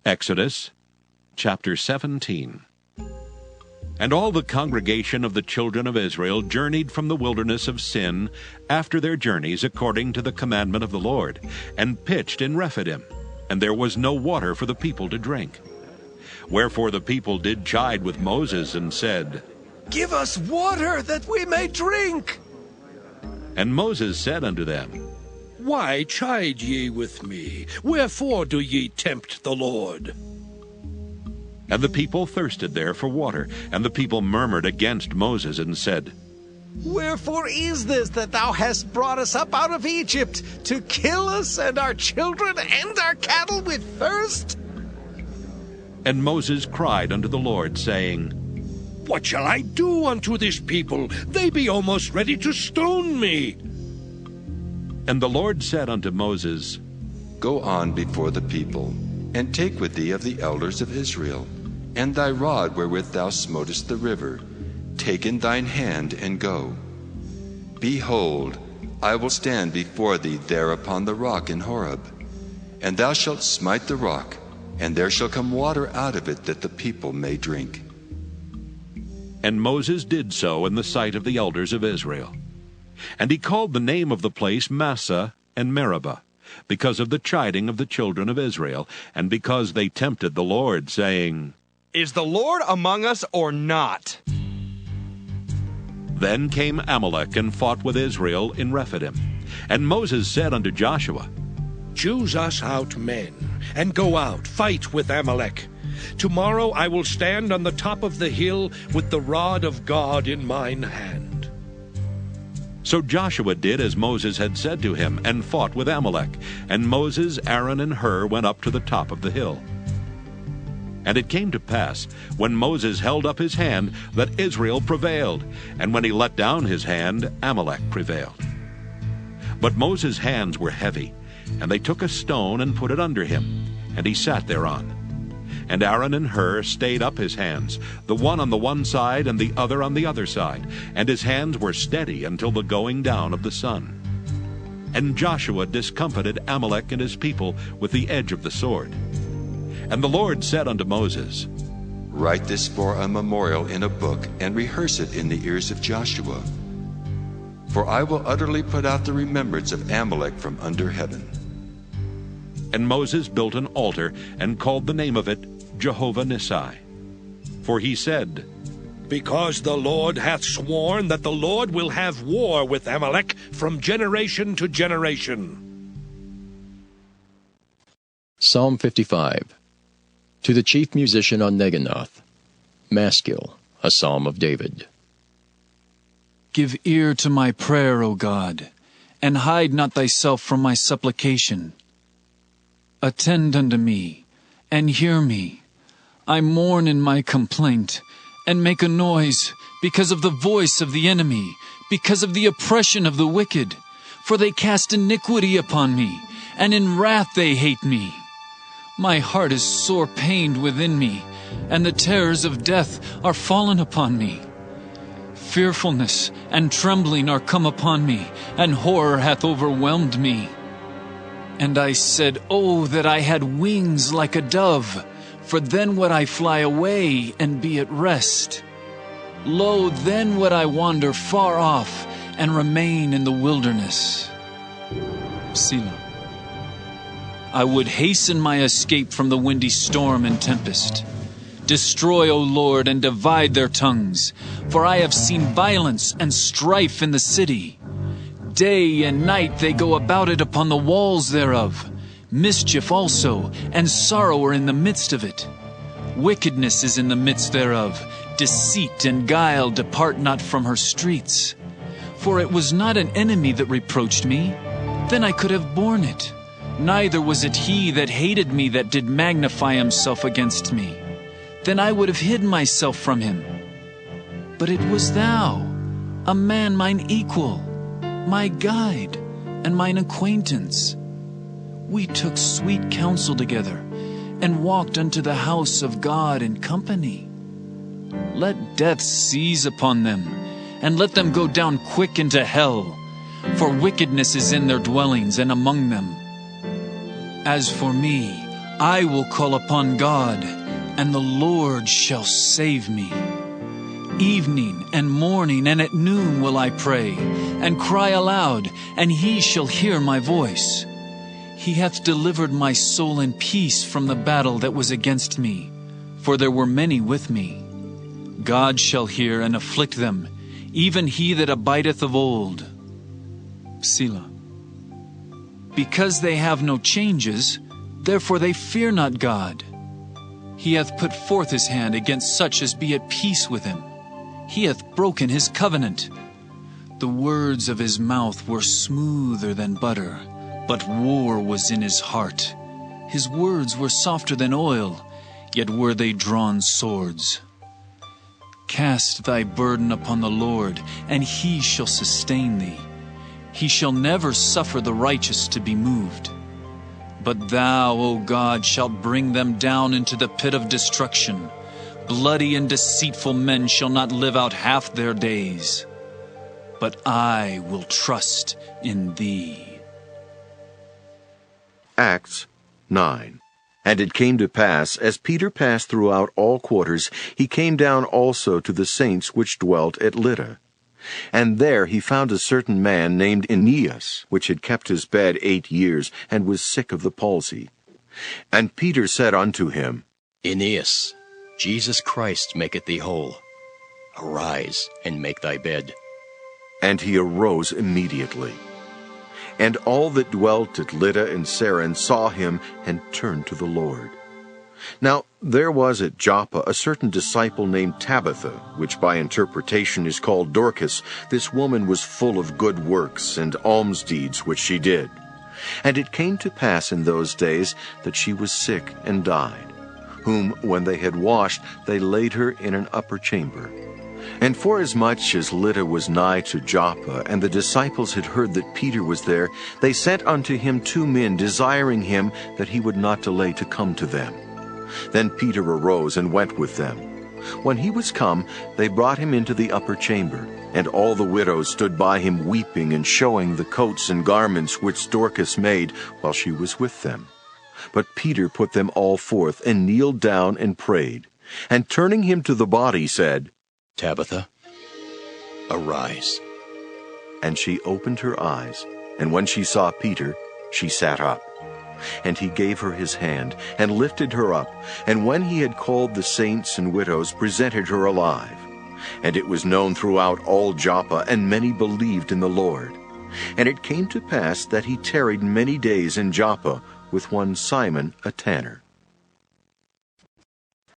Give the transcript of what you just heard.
Exodus chapter 17. And all the congregation of the children of Israel journeyed from the wilderness of Sin after their journeys according to the commandment of the Lord, and pitched in Rephidim, and there was no water for the people to drink. Wherefore the people did chide with Moses, and said, Give us water that we may drink. And Moses said unto them, Why chide ye with me? Wherefore do ye tempt the Lord? And the people thirsted there for water, and the people murmured against Moses, and said, Wherefore is this that thou hast brought us up out of Egypt, to kill us and our children and our cattle with thirst? And Moses cried unto the Lord, saying, What shall I do unto this people? They be almost ready to stone me. And the Lord said unto Moses, Go on before the people, and take with thee of the elders of Israel, and thy rod wherewith thou smotest the river. Take in thine hand, and go. Behold, I will stand before thee there upon the rock in Horeb. And thou shalt smite the rock, and there shall come water out of it, that the people may drink. And Moses did so in the sight of the elders of Israel. And he called the name of the place Massah and Meribah, because of the chiding of the children of Israel, and because they tempted the Lord, saying, Is the Lord among us or not? Then came Amalek and fought with Israel in Rephidim. And Moses said unto Joshua, Choose us out men, and go out, fight with Amalek. Tomorrow I will stand on the top of the hill with the rod of God in mine hand. So Joshua did as Moses had said to him, and fought with Amalek. And Moses, Aaron, and Hur went up to the top of the hill. And it came to pass, when Moses held up his hand, that Israel prevailed, and when he let down his hand, Amalek prevailed. But Moses' hands were heavy, and they took a stone and put it under him, and he sat thereon. And Aaron and Hur stayed up his hands, the one on the one side and the other on the other side, and his hands were steady until the going down of the sun. And Joshua discomfited Amalek and his people with the edge of the sword. And the Lord said unto Moses, Write this for a memorial in a book, and rehearse it in the ears of Joshua. For I will utterly put out the remembrance of Amalek from under heaven. And Moses built an altar, and called the name of it Jehovah Nissi. For he said, Because the Lord hath sworn that the Lord will have war with Amalek from generation to generation. Psalm 55. To the chief musician on Neginoth, Maskil, a psalm of David. Give ear to my prayer, O God, and hide not thyself from my supplication. Attend unto me, and hear me. I mourn in my complaint, and make a noise, because of the voice of the enemy, because of the oppression of the wicked. For they cast iniquity upon me, and in wrath they hate me. My heart is sore pained within me, and the terrors of death are fallen upon me. Fearfulness and trembling are come upon me, and horror hath overwhelmed me. And I said, Oh, that I had wings like a dove, for then would I fly away and be at rest. Lo, then would I wander far off and remain in the wilderness. Selah. I would hasten my escape from the windy storm and tempest. Destroy, O Lord, and divide their tongues, for I have seen violence and strife in the city. Day and night they go about it upon the walls thereof. Mischief also, and sorrow are in the midst of it. Wickedness is in the midst thereof. Deceit and guile depart not from her streets. For it was not an enemy that reproached me, then I could have borne it. Neither was it he that hated me that did magnify himself against me. Then I would have hid myself from him. But it was thou, a man mine equal, my guide, and mine acquaintance. We took sweet counsel together, and walked unto the house of God in company. Let death seize upon them, and let them go down quick into hell, for wickedness is in their dwellings and among them. As for me, I will call upon God, and the Lord shall save me. Evening and morning and at noon will I pray, and cry aloud, and he shall hear my voice. He hath delivered my soul in peace from the battle that was against me, for there were many with me. God shall hear and afflict them, even he that abideth of old. Selah. Because they have no changes, therefore they fear not God. He hath put forth his hand against such as be at peace with him. He hath broken his covenant. The words of his mouth were smoother than butter, but war was in his heart. His words were softer than oil, yet were they drawn swords. Cast thy burden upon the Lord, and he shall sustain thee. He shall never suffer the righteous to be moved. But thou, O God, shalt bring them down into the pit of destruction. Bloody and deceitful men shall not live out half their days. But I will trust in thee. Acts 9. And it came to pass, as Peter passed throughout all quarters, he came down also to the saints which dwelt at Lydda. And there he found a certain man named Aeneas, which had kept his bed 8 years, and was sick of the palsy. And Peter said unto him, Aeneas, Jesus Christ maketh thee whole. Arise, and make thy bed. And he arose immediately. And all that dwelt at Lydda and Saron saw him, and turned to the Lord. Now there was at Joppa a certain disciple named Tabitha, which by interpretation is called Dorcas. This woman was full of good works and alms deeds which she did. And it came to pass in those days that she was sick and died, whom, when they had washed, they laid her in an upper chamber. And forasmuch as Lydda was nigh to Joppa, and the disciples had heard that Peter was there, they sent unto him 2 men, desiring him that he would not delay to come to them. Then Peter arose and went with them. When he was come, they brought him into the upper chamber, and all the widows stood by him weeping and showing the coats and garments which Dorcas made while she was with them. But Peter put them all forth, and kneeled down and prayed, and turning him to the body said, Tabitha, arise. And she opened her eyes, and when she saw Peter, she sat up. And he gave her his hand, and lifted her up, and when he had called the saints and widows, presented her alive. And it was known throughout all Joppa, and many believed in the Lord. And it came to pass that he tarried many days in Joppa with one Simon a tanner.